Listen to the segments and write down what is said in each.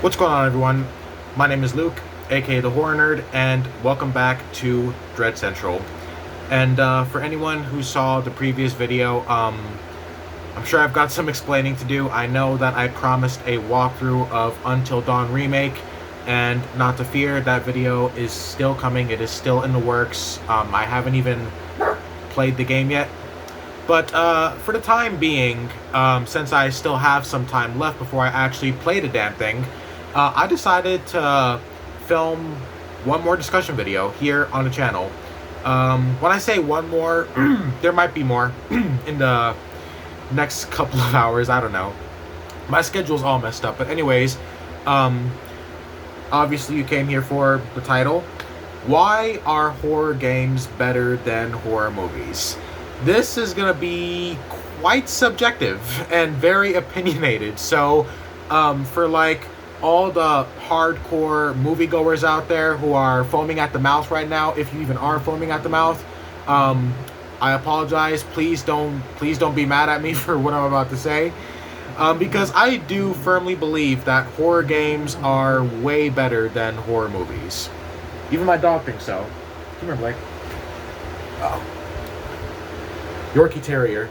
What's going on, everyone? My name is Luke, aka the Horror Nerd, and welcome back to Dread Central. And for anyone who saw the previous video, I'm sure I've got some explaining to do. I know that I promised a walkthrough of Until Dawn Remake, and not to fear, that video is still coming. It is still in the works. I haven't even played the game yet. But for the time being, since I still have some time left before I actually play the damn thing, I decided to film one more discussion video here on the channel. When I say one more, there might be more in the next couple of hours. I don't know. My schedule's all messed up. But anyways, obviously you came here for the title. Why are horror games better than horror movies? This is going to be quite subjective and very opinionated. So, for like all the hardcore moviegoers out there who are foaming at the mouth right now, if you even are foaming at the mouth, I apologize. Please don't be mad at me for what I'm about to say. Because I do firmly believe that horror games are way better than horror movies. Even my dog thinks so. Come here, Blake. Oh. Yorkie Terrier.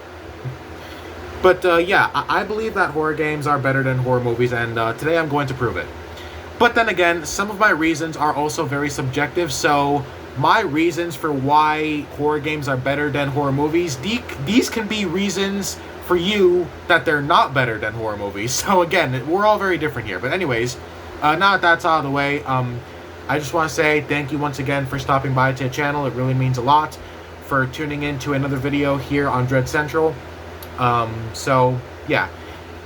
But yeah, I believe that horror games are better than horror movies, and today I'm going to prove it. But then again, some of my reasons are also very subjective, so my reasons for why horror games are better than horror movies, these can be reasons for you that they're not better than horror movies. So again, we're all very different here. But anyways, now that that's out of the way, I just want to say thank you once again for stopping by to the channel. It really means a lot for tuning in to another video here on Dread Central. So yeah.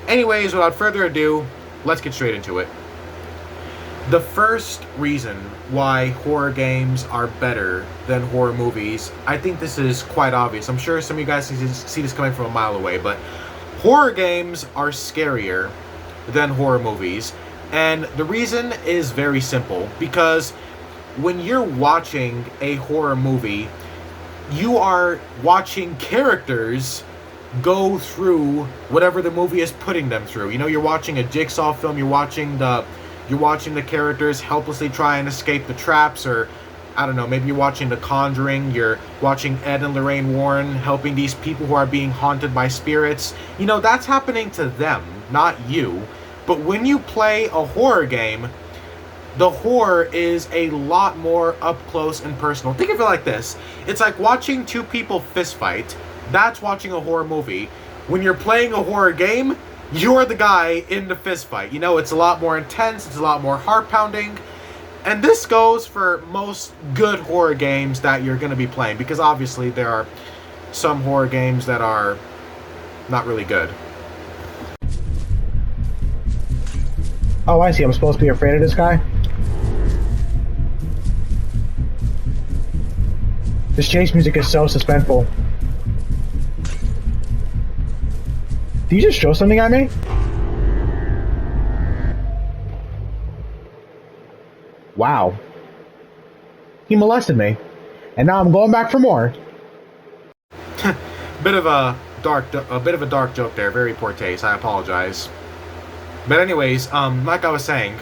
Anyways, without further ado, let's get straight into it. The first reason why horror games are better than horror movies, I think this is quite obvious. I'm sure some of you guys see this coming from a mile away, but horror games are scarier than horror movies. And the reason is very simple, because when you're watching a horror movie, you are watching characters go through whatever the movie is putting them through. You know, you're watching a Jigsaw film, you're watching the characters helplessly try and escape the traps, or I don't know, maybe you're watching The Conjuring, you're watching Ed and Lorraine Warren helping these people who are being haunted by spirits. You know, that's happening to them, not you. But when you play a horror game, the horror is a lot more up close and personal. Think of it like this. It's like watching two people fist fight. That's watching a horror movie. When you're playing a horror game, you're the guy in the fist fight. You know, it's a lot more intense. It's a lot more heart-pounding. And this goes for most good horror games that you're going to be playing. Because obviously there are some horror games that are not really good. Oh, I see. I'm supposed to be afraid of this guy? This chase music is so suspenseful. Did you just throw something at me? Wow. He molested me. And now I'm going back for more. bit of a dark joke there. Very poor taste. I apologize. But anyways, like I was saying,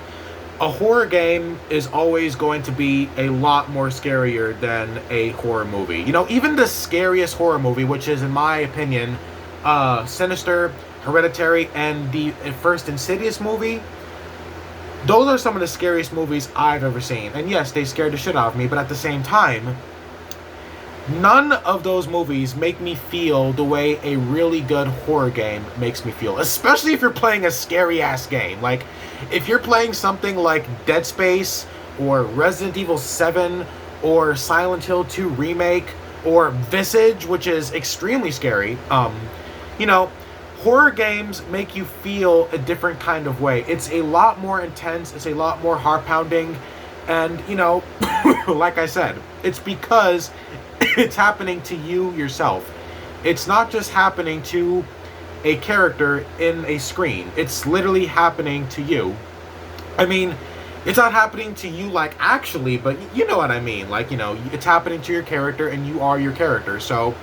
a horror game is always going to be a lot more scarier than a horror movie. You know, even the scariest horror movie, which is, in my opinion, Sinister, Hereditary, and the first Insidious movie, those are some of the scariest movies I've ever seen. And yes, they scared the shit out of me, but at the same time, none of those movies make me feel the way a really good horror game makes me feel. Especially if you're playing a scary-ass game. Like, if you're playing something like Dead Space, or Resident Evil 7, or Silent Hill 2 Remake, or Visage, which is extremely scary, you know, horror games make you feel a different kind of way. It's a lot more intense, it's a lot more heart-pounding, and, you know, like I said, it's because it's happening to you yourself. It's not just happening to a character in a screen. It's literally happening to you. I mean, it's not happening to you like actually, but you know what I mean. Like, you know, it's happening to your character and you are your character. So,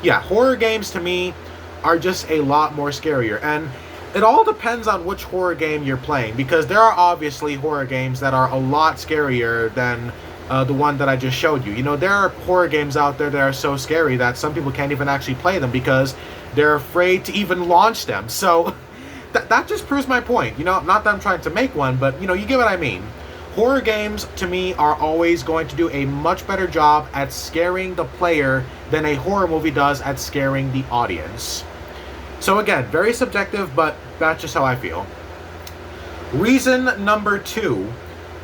yeah, horror games to me are just a lot more scarier. And It all depends on which horror game you're playing, because there are obviously horror games that are a lot scarier than the one that I just showed you. You know, there are horror games out there that are so scary that some people can't even actually play them because they're afraid to even launch them. So that just proves my point. You know, not that I'm trying to make one, but, you know, you get what I mean. Horror games, to me, are always going to do a much better job at scaring the player than a horror movie does at scaring the audience. So again, very subjective, but that's just how I feel. Reason number 2,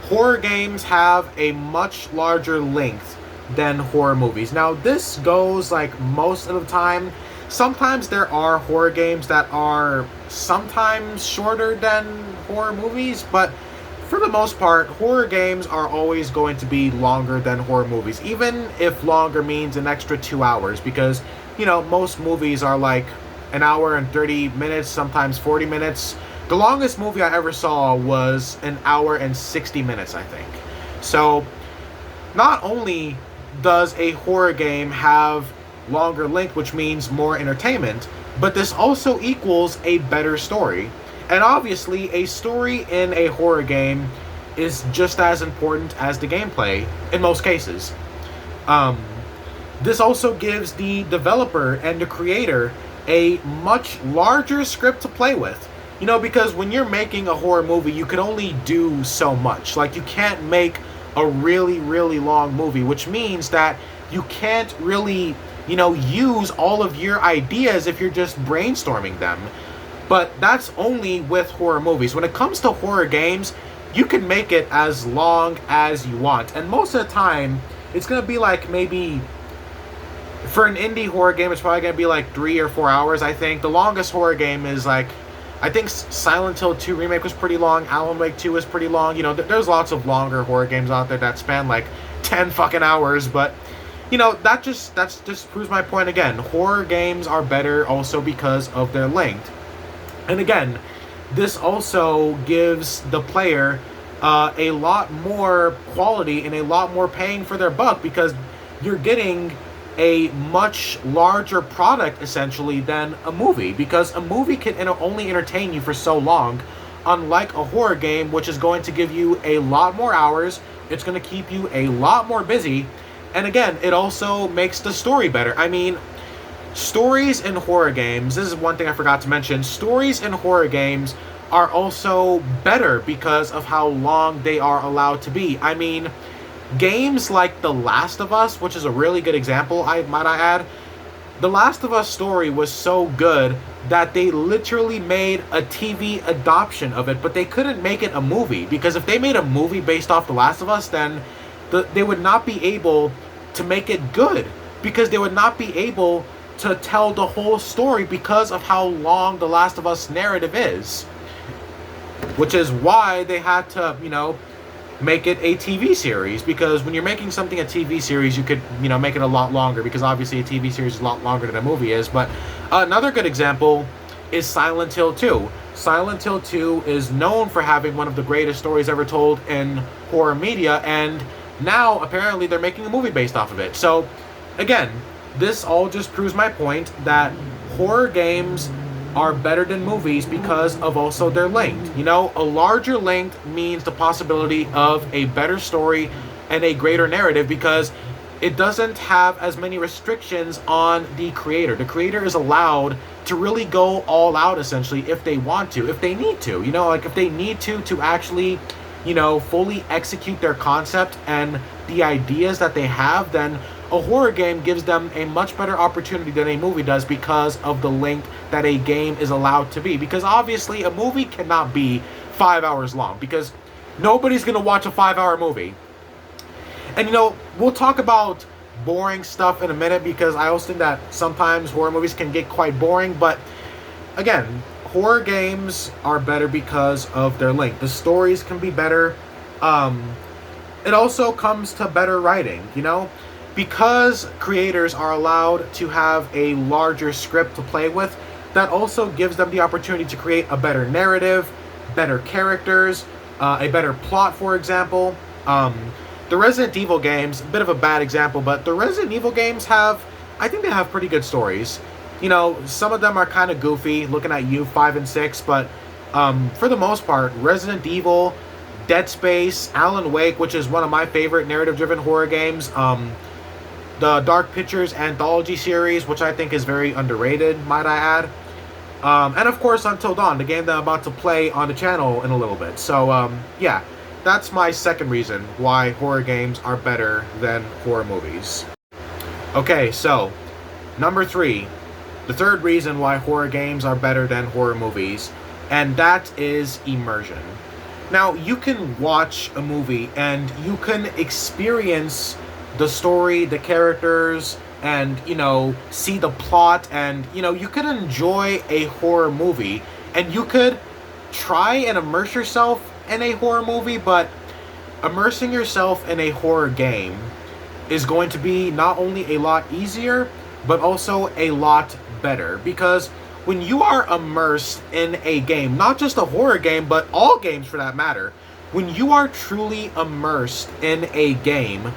horror games have a much larger length than horror movies. Now, this goes like most of the time. Sometimes there are horror games that are sometimes shorter than horror movies, but for the most part, horror games are always going to be longer than horror movies, even if longer means an extra 2 hours, because, you know, most movies are like an hour and 30 minutes, sometimes 40 minutes. The longest movie I ever saw was an hour and 60 minutes, I think. So, not only does a horror game have longer length, which means more entertainment, but this also equals a better story. And obviously, a story in a horror game is just as important as the gameplay in most cases. This also gives the developer and the creator a much larger script to play with. You know, because when you're making a horror movie, you can only do so much. Like, you can't make a really, really long movie, which means that you can't really, you know, use all of your ideas if you're just brainstorming them. But that's only with horror movies. When it comes to horror games, you can make it as long as you want. And most of the time, it's going to be like maybe, for an indie horror game, it's probably going to be like 3 or 4 hours, I think. The longest horror game is like, I think Silent Hill 2 Remake was pretty long. Alan Wake 2 was pretty long. You know, there's lots of longer horror games out there that span like 10 fucking hours. But, you know, that just proves my point again. Horror games are better also because of their length. And again, this also gives the player a lot more quality and a lot more paying for their buck, because you're getting a much larger product essentially than a movie, because a movie can only entertain you for so long, unlike a horror game, which is going to give you a lot more hours. It's going to keep you a lot more busy, and again, it also makes the story better. I mean, stories in horror games, this is one thing I forgot to mention, stories in horror games are also better because of how long they are allowed to be. I mean, games like The Last of Us, which is a really good example, I add. The Last of Us story was so good that they literally made a TV adoption of it, but they couldn't make it a movie, because if they made a movie based off The Last of Us, then they would not be able to make it good, because they would not be able to tell the whole story because of how long The Last of Us narrative is. Which is why they had to, you know, make it a TV series, because when you're making something a TV series, you could, you know, make it a lot longer, because obviously a TV series is a lot longer than a movie is. But another good example is Silent Hill 2. Silent Hill 2 is known for having one of the greatest stories ever told in horror media, and now apparently they're making a movie based off of it. So again, this all just proves my point that horror games are better than movies because of also their length. You know, a larger length means the possibility of a better story and a greater narrative, because it doesn't have as many restrictions on the creator. The creator is allowed to really go all out, essentially, if they want to, if they need to. You know, like if they need to actually, you know, fully execute their concept and the ideas that they have, then a horror game gives them a much better opportunity than a movie does, because of the length that a game is allowed to be. Because obviously a movie cannot be 5 hours long, because nobody's going to watch a 5-hour movie. And, you know, we'll talk about boring stuff in a minute, because I also think that sometimes horror movies can get quite boring. But again, horror games are better because of their length. The stories can be better. It also comes to better writing, you know? Because creators are allowed to have a larger script to play with, that also gives them the opportunity to create a better narrative, better characters, a better plot, for example. The Resident Evil games, a bit of a bad example, but the Resident Evil games I think they have pretty good stories. Some of them are kind of goofy, looking at you 5 and 6, but for the most part, Resident Evil, Dead Space, Alan Wake, which is one of my favorite narrative-driven horror games, the Dark Pictures anthology series, which I think is very underrated, might I add. And of course, Until Dawn, the game that I'm about to play on the channel in a little bit. So, yeah, that's my second reason why horror games are better than horror movies. Okay, so, number 3, the third reason why horror games are better than horror movies, and that is immersion. Now, you can watch a movie and you can experience the story, the characters, and, see the plot, and, you could enjoy a horror movie, and you could try and immerse yourself in a horror movie, but immersing yourself in a horror game is going to be not only a lot easier, but also a lot better, because when you are immersed in a game, not just a horror game, but all games for that matter, when you are truly immersed in a game,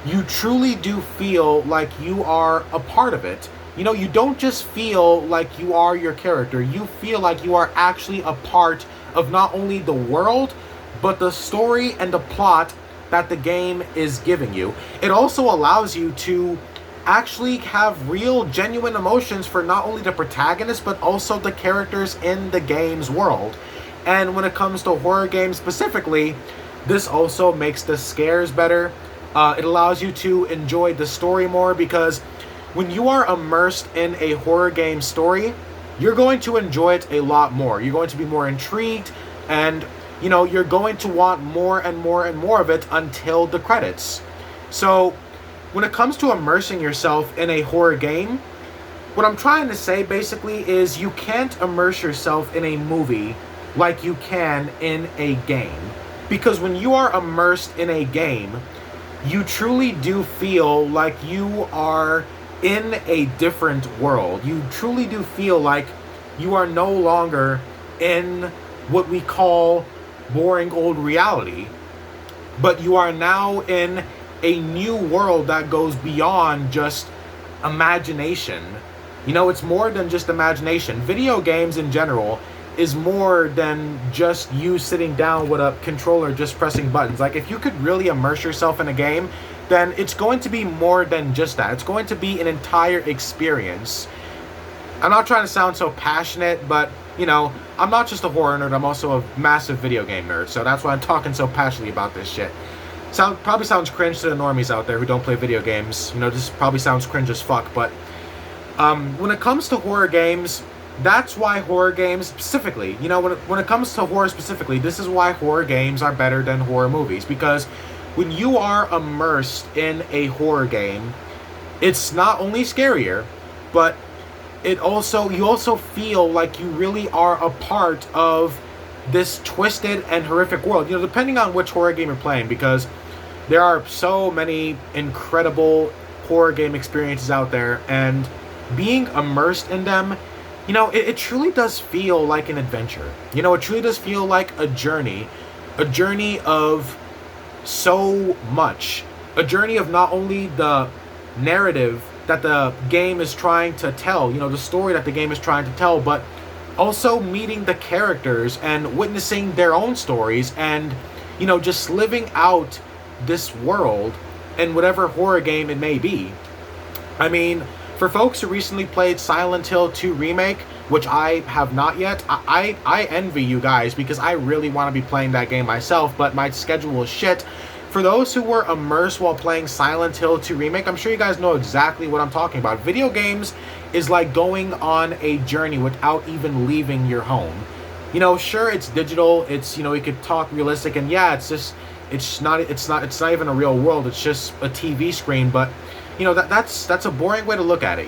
you truly do feel like you are a part of it. You don't just feel like you are your character, you feel like you are actually a part of not only the world, but the story and the plot that the game is giving you. It also allows you to actually have real, genuine emotions for not only the protagonist, but also the characters in the game's world. And when it comes to horror games specifically, this also makes the scares better. It allows you to enjoy the story more, because when you are immersed in a horror game story, you're going to enjoy it a lot more. You're going to be more intrigued, and you're going to want more and more and more of it until the credits. So when it comes to immersing yourself in a horror game, what I'm trying to say basically is you can't immerse yourself in a movie like you can in a game. Because when you are immersed in a game, you truly do feel like you are in a different world. You truly do feel like you are no longer in what we call boring old reality, but you are now in a new world that goes beyond just imagination. It's more than just imagination. Video games in general is more than just you sitting down with a controller just pressing buttons. Like, if you could really immerse yourself in a game, then it's going to be more than just that. It's going to be an entire experience. I'm not trying to sound so passionate, but I'm not just a horror nerd, I'm also a massive video game nerd, so that's why I'm talking so passionately about this shit. Probably sounds cringe to the normies out there who don't play video games. This probably sounds cringe as fuck, but when it comes to horror games, that's why horror games specifically, when it comes to horror specifically, this is why horror games are better than horror movies. Because when you are immersed in a horror game, it's not only scarier, but you also feel like you really are a part of this twisted and horrific world. Depending on which horror game you're playing, because there are so many incredible horror game experiences out there, and being immersed in them, it truly does feel like an adventure. It truly does feel like a journey of so much. A journey of not only the narrative that the game is trying to tell, the story that the game is trying to tell, but also meeting the characters and witnessing their own stories, and, just living out this world in whatever horror game it may be. I mean, for folks who recently played Silent Hill 2 Remake, which I have not yet, I envy you guys, because I really want to be playing that game myself, but my schedule is shit. For those who were immersed while playing Silent Hill 2 Remake, I'm sure you guys know exactly what I'm talking about. Video games is like going on a journey without even leaving your home. Sure, it's digital, it's, you could talk realistic, and yeah, it's not even a real world, it's just a TV screen, but that's a boring way to look at it.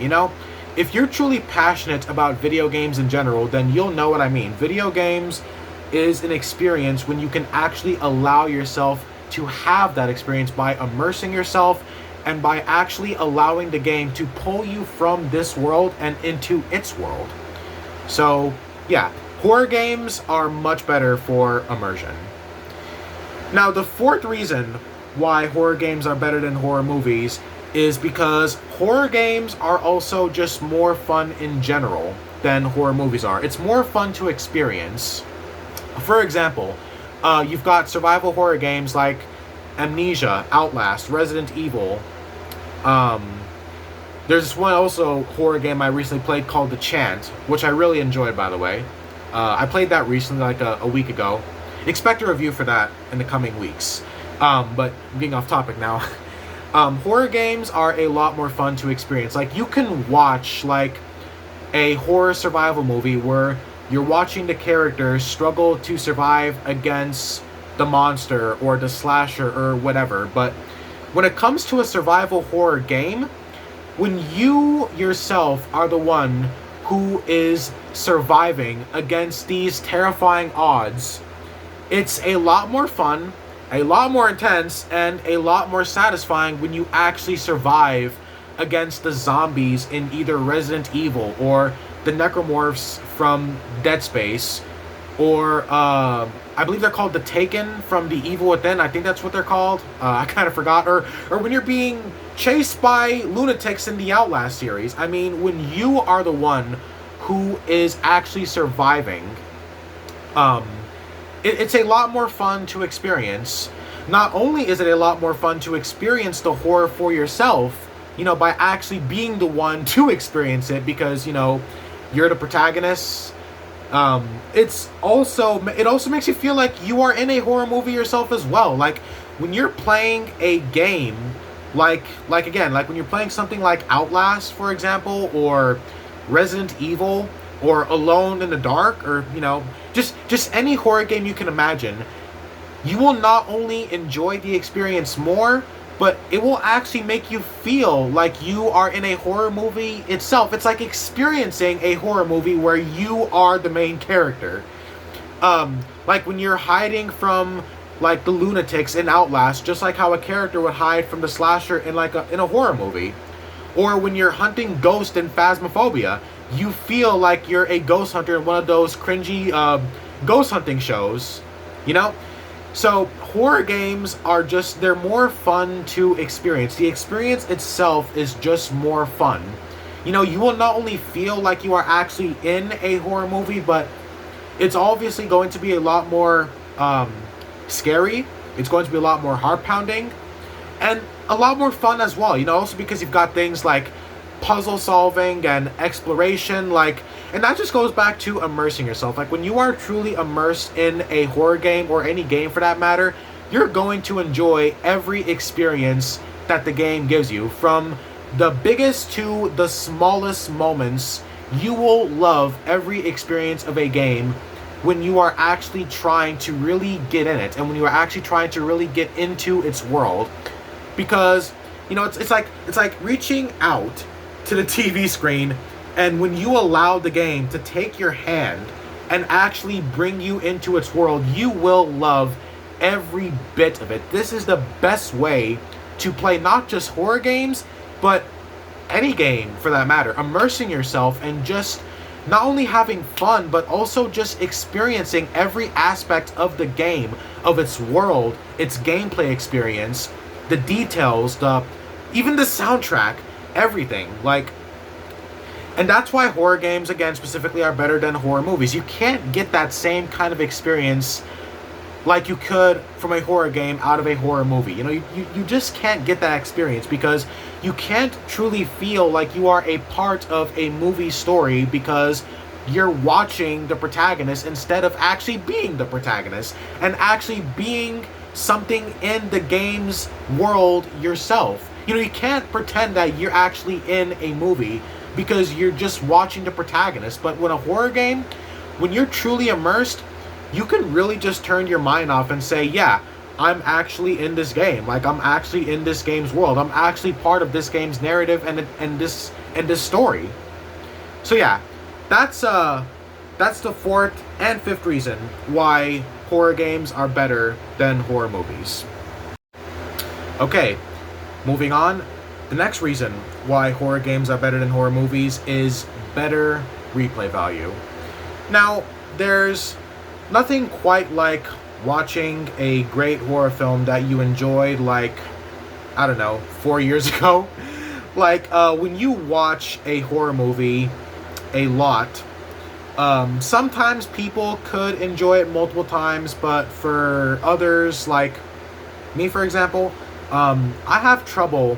If you're truly passionate about video games in general, then you'll know what I mean. Video games is an experience when you can actually allow yourself to have that experience by immersing yourself, and by actually allowing the game to pull you from this world and into its world. So yeah, horror games are much better for immersion. Now, the fourth reason why horror games are better than horror movies is because horror games are also just more fun in general than horror movies are. It's more fun to experience. For example, you've got survival horror games like Amnesia, Outlast, Resident Evil. Um, there's this one also horror game I recently played called The Chant, which I really enjoyed, by the way. I played that recently, like a week ago. Expect a review for that in the coming weeks. But getting off topic now. Horror games are a lot more fun to experience. Like, you can watch like a horror survival movie where you're watching the characters struggle to survive against the monster or the slasher or whatever. But when it comes to a survival horror game, when you yourself are the one who is surviving against these terrifying odds, it's a lot more fun, a lot more intense, and a lot more satisfying when you actually survive against the zombies in either Resident Evil or the necromorphs from Dead Space, or I believe they're called the Taken from The Evil Within. I think that's what they're called. I kind of forgot. Or when you're being chased by lunatics in the Outlast series. I mean, when you are the one who is actually surviving, it's a lot more fun to experience. Not only is it a lot more fun to experience the horror for yourself, by actually being the one to experience it, because, you're the protagonist. It also makes you feel like you are in a horror movie yourself as well. Like, when you're playing a game, like when you're playing something like Outlast, for example, or Resident Evil, or Alone in the Dark, or just any horror game you can imagine, you will not only enjoy the experience more, but it will actually make you feel like you are in a horror movie itself. It's like experiencing a horror movie where you are the main character. Like when you're hiding from like the lunatics in Outlast, just like how a character would hide from the slasher in in a horror movie. Or when you're hunting ghosts in Phasmophobia, you feel like you're a ghost hunter in one of those cringy ghost hunting shows, So horror games are they're more fun to experience. The experience itself is just more fun. You will not only feel like you are actually in a horror movie, but it's obviously going to be a lot more scary. It's going to be a lot more heart-pounding, and a lot more fun as well. Also because you've got things like puzzle solving and exploration, and that just goes back to immersing yourself. Like, when you are truly immersed in a horror game, or any game for that matter, you're going to enjoy every experience that the game gives you. From the biggest to the smallest moments, you will love every experience of a game when you are actually trying to really get in it, and when you are actually trying to really get into its world. Because, it's like reaching out to the TV screen, and when you allow the game to take your hand and actually bring you into its world, you will love every bit of it. This is the best way to play not just horror games, but any game for that matter. Immersing yourself and just not only having fun, but also just experiencing every aspect of the game, of its world, its gameplay experience, the details, even the soundtrack, everything. And that's why horror games, again, specifically, are better than horror movies. You can't get that same kind of experience like you could from a horror game out of a horror movie. You just can't get that experience, because you can't truly feel like you are a part of a movie story, because you're watching the protagonist instead of actually being the protagonist and actually being something in the game's world yourself. You can't pretend that you're actually in a movie because you're just watching the protagonist. But when a horror game, when you're truly immersed, you can really just turn your mind off and say, yeah, I'm actually in this game. Like, I'm actually in this game's world. I'm actually part of this game's narrative and this story. So yeah, that's the fourth and fifth reason why horror games are better than horror movies. Okay, moving on. The next reason why horror games are better than horror movies is better replay value. Now, there's nothing quite like watching a great horror film that you enjoyed, like I don't know, 4 years ago. Like, when you watch a horror movie a lot, sometimes people could enjoy it multiple times, but for others, like me, for example, I have trouble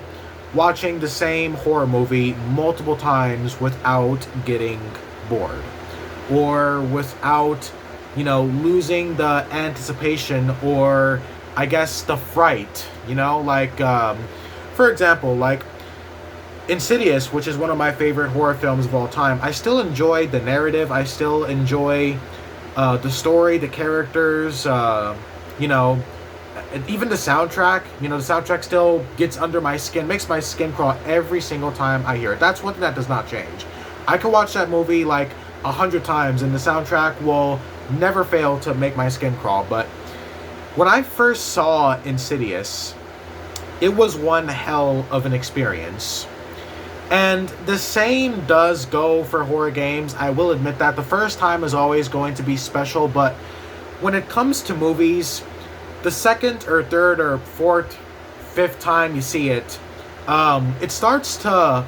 watching the same horror movie multiple times without getting bored or without, losing the anticipation or I guess the fright, like, for example, like Insidious, which is one of my favorite horror films of all time. I still enjoy the narrative. I still enjoy the story, the characters, you know, and even the soundtrack. The soundtrack still gets under my skin, makes my skin crawl every single time I hear it. That's one thing that does not change. I could watch that movie like 100 times, and the soundtrack will never fail to make my skin crawl. But when I first saw Insidious, it was one hell of an experience. And the same does go for horror games. I will admit that the first time is always going to be special, but when it comes to movies, the second or third or fourth, fifth time you see it, it starts to,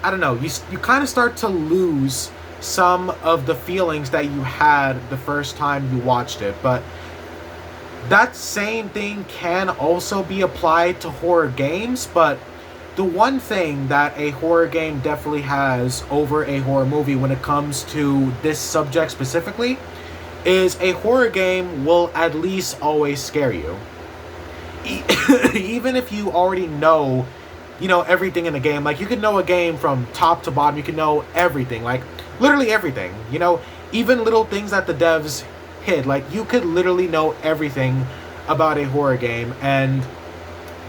I don't know, you kind of start to lose some of the feelings that you had the first time you watched it. But that same thing can also be applied to horror games, but the one thing that a horror game definitely has over a horror movie when it comes to this subject specifically is a horror game will at least always scare you. Even if you already know, everything in the game. Like, you can know a game from top to bottom. You can know everything. Like, literally everything. Even little things that the devs hid. Like, you could literally know everything about a horror game. And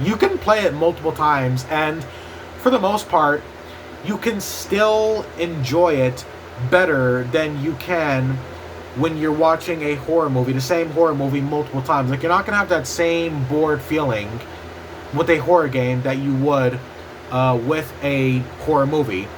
you can play it multiple times, and for the most part, you can still enjoy it better than you can when you're watching a horror movie, the same horror movie multiple times. Like, you're not gonna have that same bored feeling with a horror game that you would with a horror movie.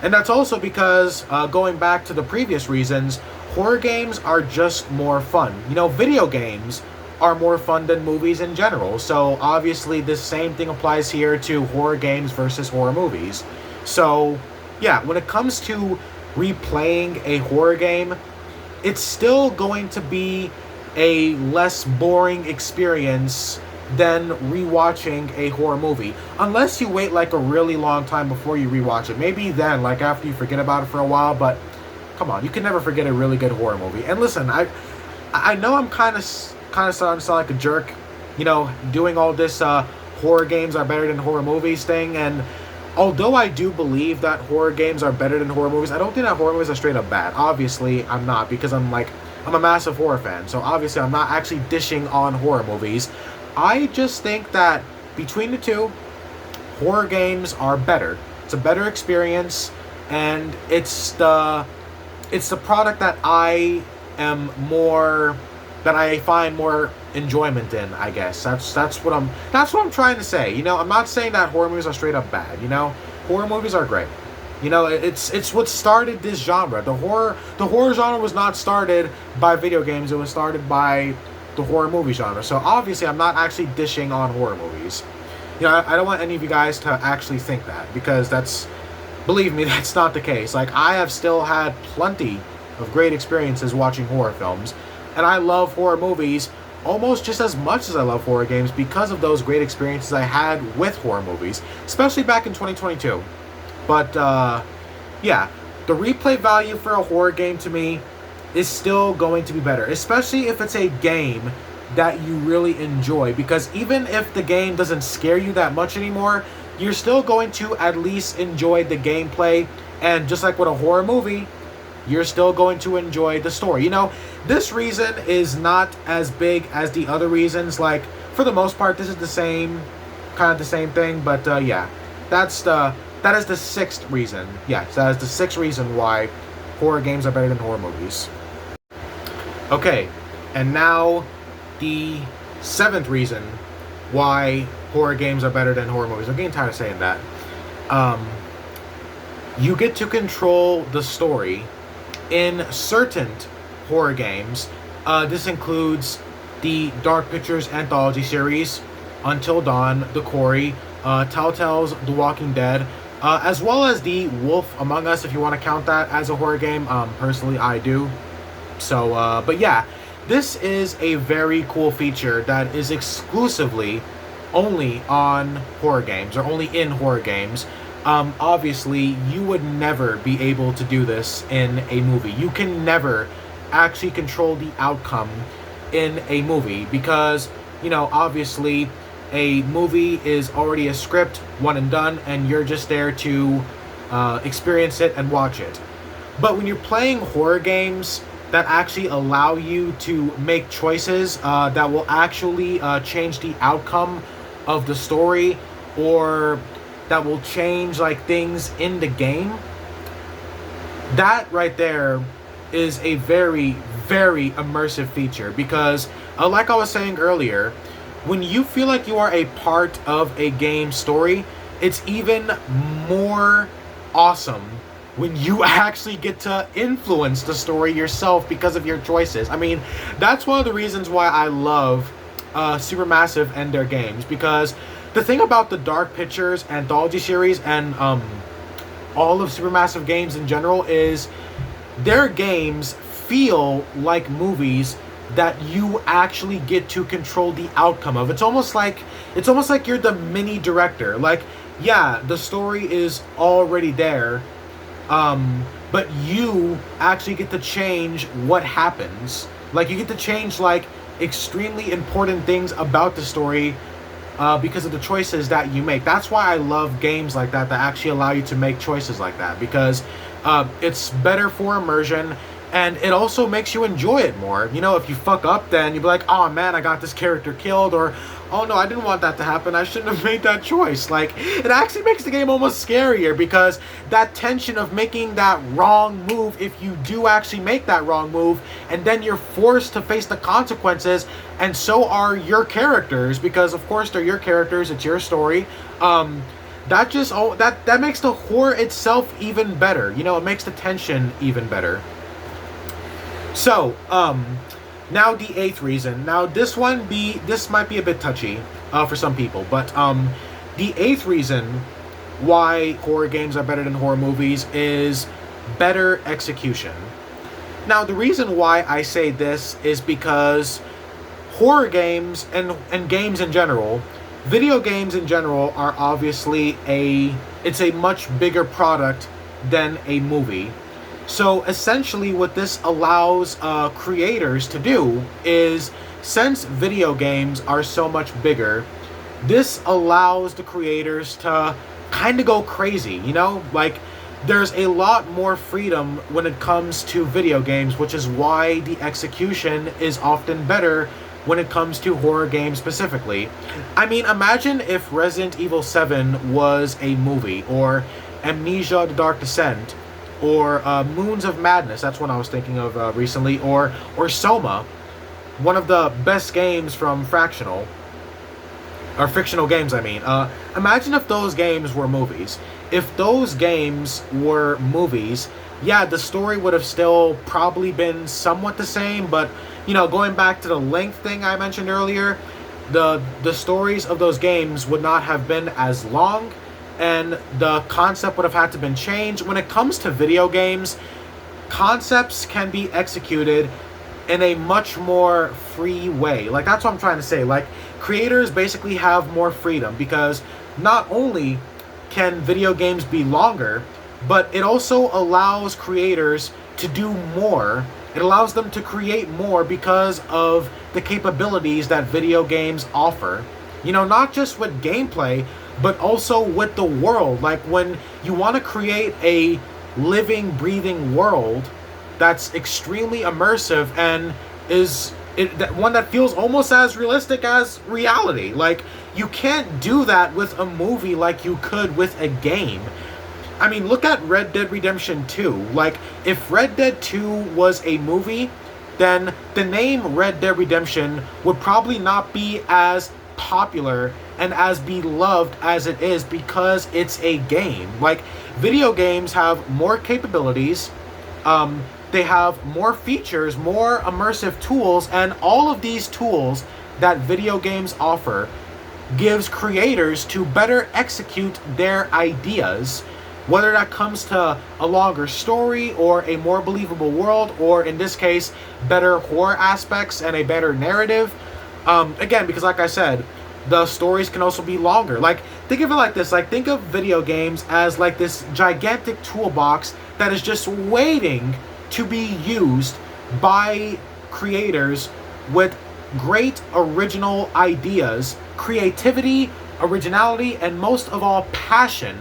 And that's also because, going back to the previous reasons, horror games are just more fun. Video games are more fun than movies in general. So obviously this same thing applies here to horror games versus horror movies. So yeah, when it comes to replaying a horror game, it's still going to be a less boring experience than rewatching a horror movie. Unless you wait like a really long time before you rewatch it. Maybe then, like after you forget about it for a while, but come on, you can never forget a really good horror movie. And listen, I know I'm kind of starting to sound like a jerk, doing all this horror games are better than horror movies thing. And although I do believe that horror games are better than horror movies, I don't think that horror movies are straight up bad. Obviously, I'm not, because I'm a massive horror fan. So obviously, I'm not actually dishing on horror movies. I just think that between the two, horror games are better. It's a better experience, and it's the product that I find more enjoyment in, I guess. That's what I'm trying to say. I'm not saying that horror movies are straight up bad. Horror movies are great. It's what started this genre. The horror genre was not started by video games. It was started by the horror movie genre. So obviously, I'm not actually dishing on horror movies. I don't want any of you guys to actually think that, because believe me, that's not the case. Like, I have still had plenty of great experiences watching horror films, and I love horror movies almost just as much as I love horror games because of those great experiences I had with horror movies, especially back in 2022. But, yeah, the replay value for a horror game to me is still going to be better, especially if it's a game that you really enjoy, because even if the game doesn't scare you that much anymore, you're still going to at least enjoy the gameplay, and just like with a horror movie, you're still going to enjoy the story. This reason is not as big as the other reasons. Like, for the most part, this is the same thing. But yeah, that is the sixth reason. Yeah, so that is the sixth reason why horror games are better than horror movies. Okay, and now the seventh reason why horror games are better than horror movies. I'm getting tired of saying that. You get to control the story in certain horror games. This includes the Dark Pictures anthology series, Until Dawn, The Quarry, Telltale's The Walking Dead, as well as The Wolf Among Us, if you want to count that as a horror game. Personally, I do. So, but yeah, this is a very cool feature that is exclusively only on horror games, or only in horror games. Obviously, you would never be able to do this in a movie. You can never actually control the outcome in a movie because, obviously, a movie is already a script, one and done, and you're just there to experience it and watch it. But when you're playing horror games that actually allow you to make choices that will actually change the outcome of the story, or that will change like things in the game, that right there is a very, very immersive feature because, like I was saying earlier, when you feel like you are a part of a game story, it's even more awesome when you actually get to influence the story yourself because of your choices. I mean, that's one of the reasons why I love Supermassive and their games, because the thing about the Dark Pictures anthology series and all of Supermassive games in general is their games feel like movies that you actually get to control the outcome of. It's almost like you're the mini director. Like, yeah, the story is already there, but you actually get to change what happens. Like, you get to change like extremely important things about the story because of the choices that you make. That's why I love games like that actually allow you to make choices like that, because it's better for immersion, and it also makes you enjoy it more. If you fuck up, then you'll be like, oh man, I got this character killed, or oh no, I didn't want that to happen, I shouldn't have made that choice. Like, it actually makes the game almost scarier, because that tension of making that wrong move, if you do actually make that wrong move, and then you're forced to face the consequences, and so are your characters, because of course they're your characters, it's your story. That makes the horror itself even better. It makes the tension even better. So, now the eighth reason. Now this might be a bit touchy for some people, but the eighth reason why horror games are better than horror movies is better execution. Now the reason why I say this is because horror games and games in general, video games in general, are obviously it's a much bigger product than a movie. So essentially what this allows creators to do is, since video games are so much bigger, this allows the creators to kind of go crazy, Like, there's a lot more freedom when it comes to video games, which is why the execution is often better when it comes to horror games specifically. I mean, imagine if Resident Evil 7 was a movie, or Amnesia: The Dark Descent, or Moons of Madness, that's one I was thinking of recently, or Soma, one of the best games from Fractional, or fictional games, I mean. Imagine if those games were movies. If those games were movies, yeah, the story would have still probably been somewhat the same, but, going back to the length thing I mentioned earlier, the stories of those games would not have been as long, and the concept would have had to been changed. When it comes to video games, concepts can be executed in a much more free way. Like, that's what I'm trying to say. Like, creators basically have more freedom, because not only can video games be longer, but it also allows creators to do more. It allows them to create more because of the capabilities that video games offer. Not just with gameplay, but also with the world. Like, when you want to create a living, breathing world that's extremely immersive and one that feels almost as realistic as reality. Like, you can't do that with a movie like you could with a game. I mean, look at Red Dead Redemption 2. Like, if Red Dead 2 was a movie, then the name Red Dead Redemption would probably not be as popular and as beloved as it is, because it's a game. Like, video games have more capabilities, they have more features, more immersive tools, and all of these tools that video games offer gives creators to better execute their ideas, whether that comes to a longer story or a more believable world, or in this case, better horror aspects and a better narrative. Again, because like I said, the stories can also be longer. Like, think of it like this. Like, think of video games as like this gigantic toolbox that is just waiting to be used by creators with great original ideas, creativity, originality, and most of all, passion.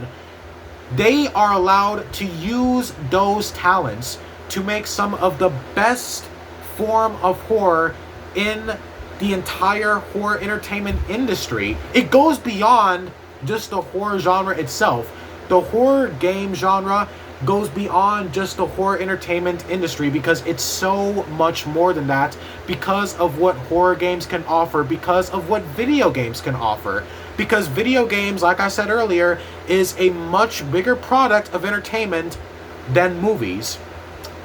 They are allowed to use those talents to make some of the best form of horror in the entire horror entertainment industry. It goes beyond just the horror genre itself. The horror game genre goes beyond just the horror entertainment industry because it's so much more than that, because of what horror games can offer, because of what video games can offer. Because video games, like I said earlier, is a much bigger product of entertainment than movies.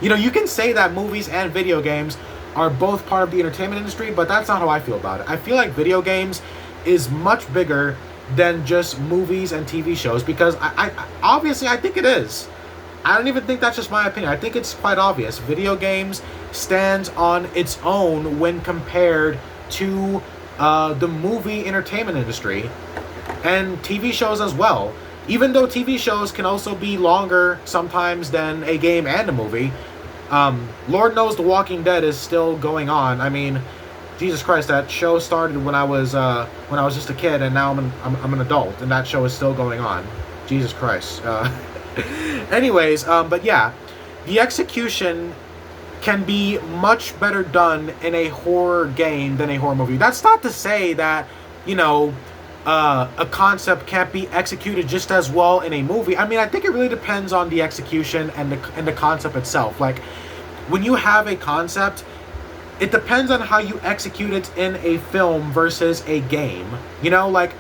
You know, you can say that movies and video games are both part of the entertainment industry, but that's not how I feel about it. I feel like video games is much bigger than just movies and TV shows, because I obviously I think it is. I don't even think that's just my opinion. I think it's quite obvious. Video games stands on its own when compared to the movie entertainment industry and TV shows as well. Even though TV shows can also be longer sometimes than a game and a movie. Lord knows The Walking Dead is still going on. I mean, Jesus Christ, that show started when I was just a kid, and now I'm an adult, and that show is still going on. Jesus Christ. Anyways, but yeah, the execution can be much better done in a horror game than a horror movie. That's not to say that, you know, a concept can't be executed just as well in a movie. I mean, I think it really depends on the execution and the concept itself. Like, when you have a concept, it depends on how you execute it in a film versus a game. You know, like,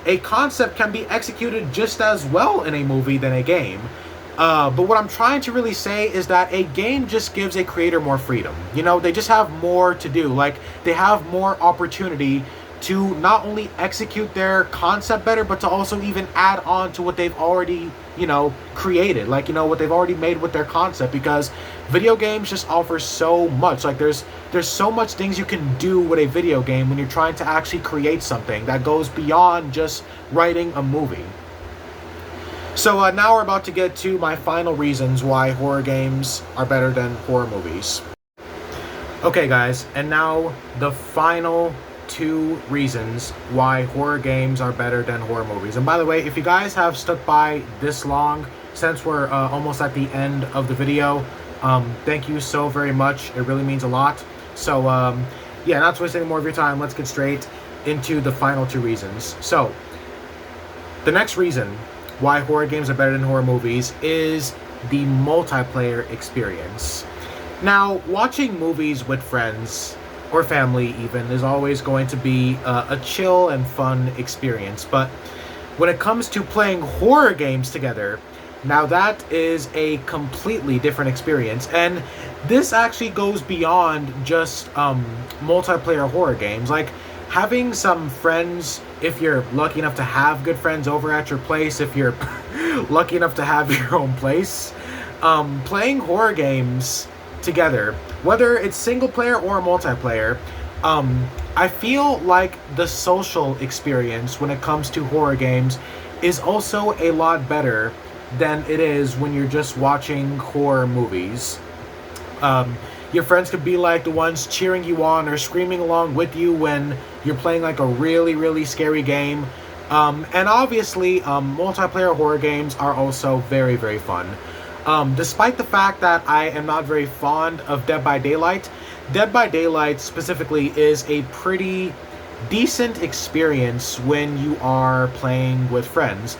a concept can be executed just as well in a movie than a game. But what I'm trying to really say is that a game just gives a creator more freedom. You know, they just have more to do. Like, they have more opportunity to not only execute their concept better, but to also even add on to what they've already, you know, created. Like, you know, what they've already made with their concept. Because video games just offer so much. Like, there's so much things you can do with a video game when you're trying to actually create something that goes beyond just writing a movie. So now we're about to get to my final reasons why horror games are better than horror movies. Okay, guys, and now the final 2 reasons why horror games are better than horror movies. And by the way, if you guys have stuck by this long, since we're almost at the end of the video, thank you so very much. It really means a lot. So yeah, not to waste any more of your time, let's get straight into the final 2 reasons. So the next reason why horror games are better than horror movies is the multiplayer experience. Now, watching movies with friends or family even is always going to be a chill and fun experience, but when it comes to playing horror games together, now that is a completely different experience. And this actually goes beyond just multiplayer horror games. Like, having some friends, if you're lucky enough to have good friends over at your place, if you're lucky enough to have your own place, playing horror games together, whether it's single player or multiplayer, I feel like the social experience when it comes to horror games is also a lot better than it is when you're just watching horror movies. Your friends could be like the ones cheering you on or screaming along with you when you're playing like a really, really scary game. And obviously, multiplayer horror games are also very, very fun. Despite the fact that I am not very fond of Dead by Daylight, Dead by Daylight specifically is a pretty decent experience when you are playing with friends.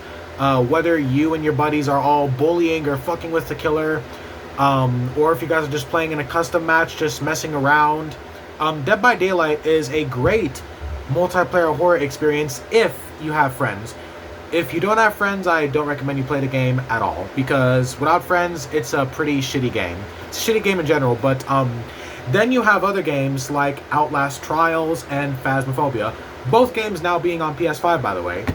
Whether you and your buddies are all bullying or fucking with the killer, or if you guys are just playing in a custom match, just messing around. Dead by Daylight is a great multiplayer horror experience if you have friends. If you don't have friends, I don't recommend you play the game at all, because without friends, it's a pretty shitty game. It's a shitty game in general, but Then you have other games like Outlast Trials and Phasmophobia, both games now being on PS5, by the way.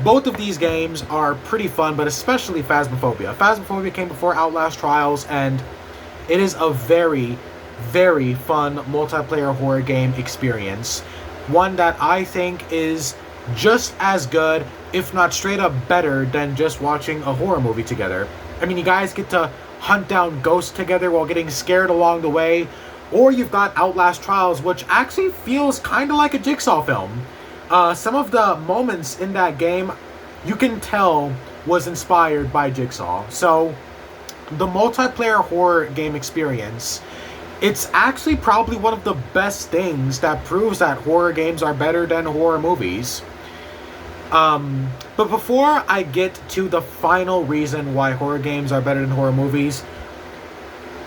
Both of these games are pretty fun, but especially Phasmophobia. Phasmophobia came before Outlast Trials, and it is a very, very fun multiplayer horror game experience. One that I think is just as good, if not straight up better, than just watching a horror movie together. I mean, you guys get to hunt down ghosts together while getting scared along the way, or you've got Outlast Trials, which actually feels kind of like a Jigsaw film. Some of the moments in that game, you can tell, was inspired by Jigsaw. So, the multiplayer horror game experience, it's actually probably one of the best things that proves that horror games are better than horror movies. But before I get to the final reason why horror games are better than horror movies,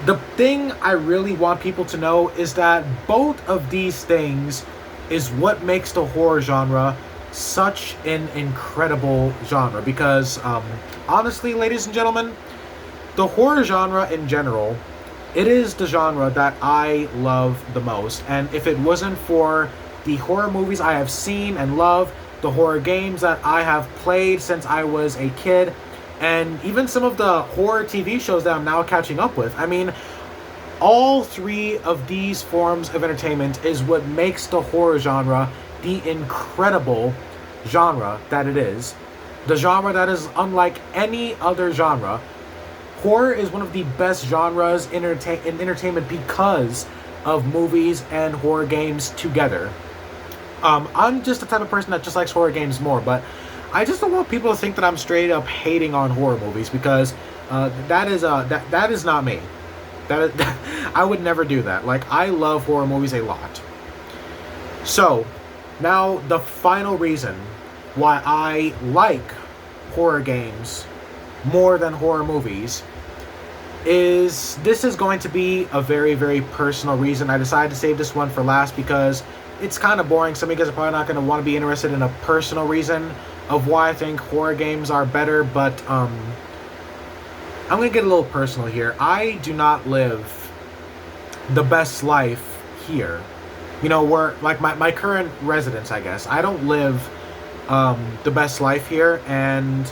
the thing I really want people to know is that both of these things is what makes the horror genre such an incredible genre. Because, honestly, ladies and gentlemen, the horror genre in general, it is the genre that I love the most. And if it wasn't for the horror movies I have seen and love, the horror games that I have played since I was a kid, and even some of the horror TV shows that I'm now catching up with, I mean, all three of these forms of entertainment is what makes the horror genre the incredible genre that it is. The genre that is unlike any other genre. Horror is one of the best genres in entertainment because of movies and horror games together. I'm just the type of person that just likes horror games more, but I just don't want people to think that I'm straight up hating on horror movies, because that is not me. I would never do that. Like, I love horror movies a lot. So, now the final reason why I like horror games more than horror movies is, this is going to be a very, very personal reason. I decided to save this one for last because it's kind of boring. Some of you guys are probably not going to want to be interested in a personal reason of why I think horror games are better, but I'm going to get a little personal here. I do not live the best life here. You know, where, like, my current residence, I guess. I don't live the best life here, and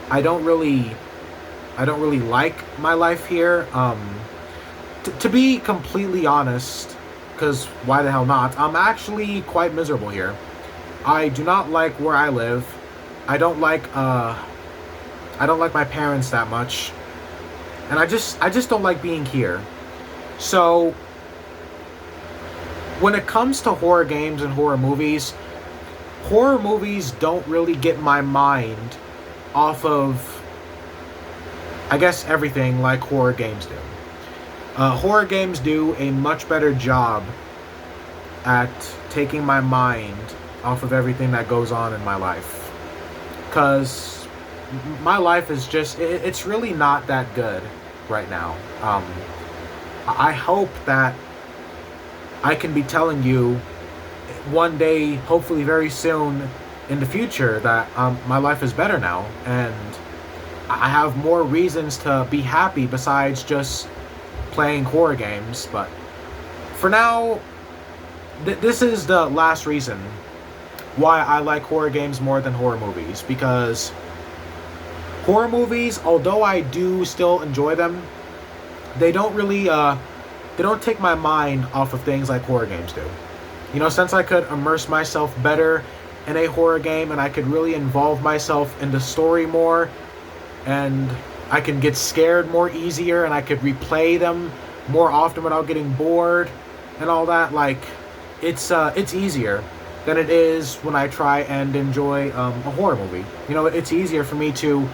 I don't really like my life here. To be completely honest, because why the hell not? I'm actually quite miserable here. I do not like where I live. I don't like my parents that much, and I just don't like being here. So, when it comes to horror games and horror movies don't really get my mind off of, I guess, everything like horror games do. Horror games do a much better job at taking my mind off of everything that goes on in my life. Because my life is just, it's really not that good right now. I hope that I can be telling you one day, hopefully very soon in the future, that my life is better now, and I have more reasons to be happy besides just playing horror games. But for now, this is the last reason why I like horror games more than horror movies, because horror movies, although I do still enjoy them, they don't really they don't take my mind off of things like horror games do. You know, since I could immerse myself better in a horror game, and I could really involve myself in the story more, and I can get scared more easier, and I could replay them more often without getting bored and all that. Like, it's easier than it is when I try and enjoy a horror movie. You know, it's easier for me to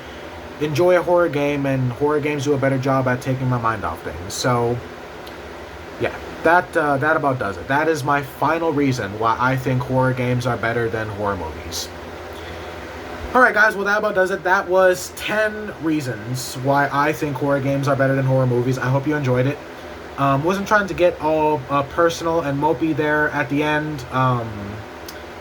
enjoy a horror game, and horror games do a better job at taking my mind off things. So, yeah, that about does it. That is my final reason why I think horror games are better than horror movies. Alright guys, well that about does it. That was 10 reasons why I think horror games are better than horror movies. I hope you enjoyed it. Wasn't trying to get all personal and mopey there at the end.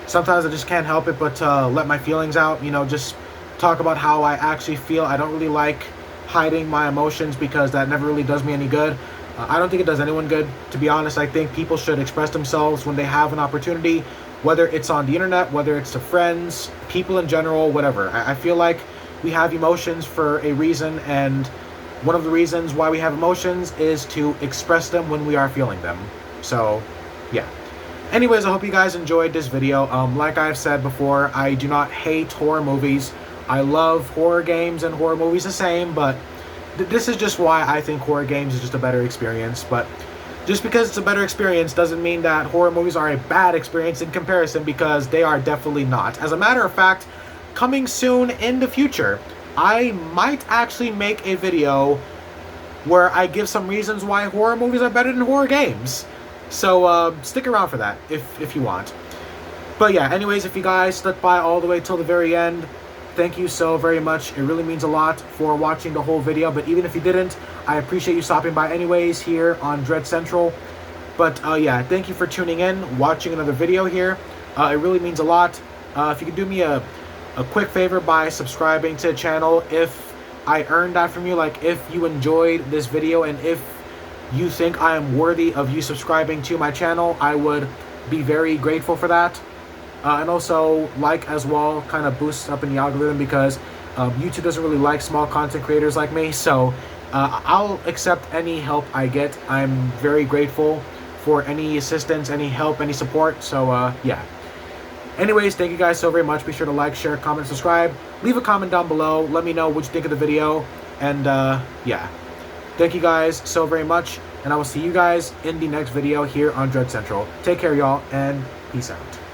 Sometimes I just can't help it but let my feelings out, you know, just talk about how I actually feel. I don't really like hiding my emotions because that never really does me any good. I don't think it does anyone good, to be honest. I think people should express themselves when they have an opportunity, whether it's on the internet, whether it's to friends, people in general, whatever. I feel like we have emotions for a reason, and one of the reasons why we have emotions is to express them when we are feeling them. So, yeah. Anyways, I hope you guys enjoyed this video. Like I've said before, I do not hate horror movies. I love horror games and horror movies the same, but this is just why I think horror games is just a better experience. But just because it's a better experience doesn't mean that horror movies are a bad experience in comparison, because they are definitely not. As a matter of fact, coming soon in the future, I might actually make a video where I give some reasons why horror movies are better than horror games. So stick around for that if you want. But yeah, anyways, if you guys stuck by all the way till the very end, thank you so very much. It really means a lot for watching the whole video. But even if you didn't, I appreciate you stopping by anyways here on Dread Central. But yeah, thank you for tuning in, watching another video here. It really means a lot. If you could do me a quick favor by subscribing to the channel, if I earned that from you, like if you enjoyed this video and if you think I am worthy of you subscribing to my channel, I would be very grateful for that. And also like as well, kind of boosts up in the algorithm, because YouTube doesn't really like small content creators like me. So I'll accept any help I get. I'm very grateful for any assistance, any help, any support. So yeah. Anyways, thank you guys so very much. Be sure to like, share, comment, subscribe. Leave a comment down below. Let me know what you think of the video. And yeah. Thank you guys so very much. And I will see you guys in the next video here on Dread Central. Take care, y'all, and peace out.